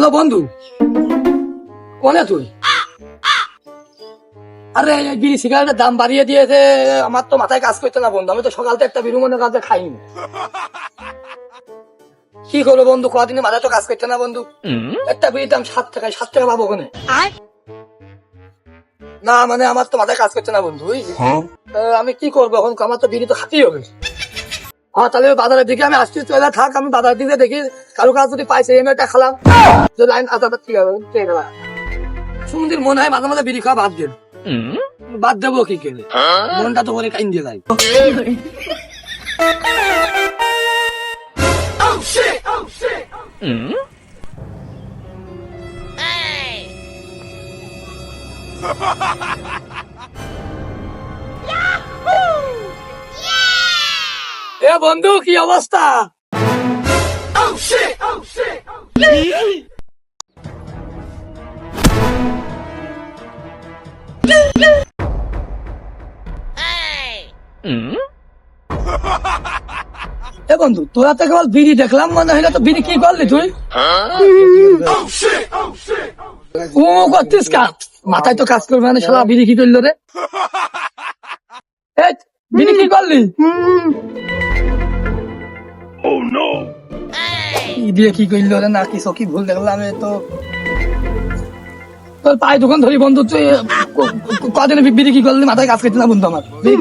Hello বন্ধু, কোনে তুই? আরে এই বিড়ি সিগারেটের দাম বাড়িয়ে দিয়েছে, আমার তো মাথায় কাজ করছে না বন্ধু। আমি তো সকাল থেকে একটা বিড়ি মনে কাজে খাইনি। কি করবো বন্ধু, কদিনে মাথায় তো কাজ করছে না বন্ধু। একটা বিড়ির দাম 7 টাকা, 7 টাকা পাবো ওখানে? না মানে আমার তো মাথায় কাজ করছে না বন্ধু, বুঝলি? আমি কি করবো এখন, আমার তো বিড়ি তো খাতেই হবে। হ্যাঁ তাহলে বাজারের দিকে আমি আসছি, চলে থাক। আমি বাজারের দিকে দেখি কারো কাজ যদি পাইছে এই মেয়েটা খালাম, যে লাইন আদা ঠিক হবে। সুমন্দির মনে হয় মাঝে মাঝে বিড়ি খাওয়া বাদ দেন, বাদ দেবো কি করে, মনটা তো করে কাইন দিয়ে যায়। এ বন্ধু কি অবস্থা? এ বন্ধু তোরা তো কেবল বিড়ি দেখলাম, মনে হইলো তো বিড়ি কি করলি তুই? ও করতিস কাজ, মাথায় তো কাজ করবে না, সারা বিড়ি কি করলো রে? এই, বিড়ি কি করলি? কি দিয়ে কি করলো রে, না কিছু কি ভুল দেখলাম? এ তো তোর পায়ে দোকান ধরি বন্ধু, তুই কদিনে বিড়ি কি করলি? মাথায় কাজ করছে না বন্ধু আমার। এই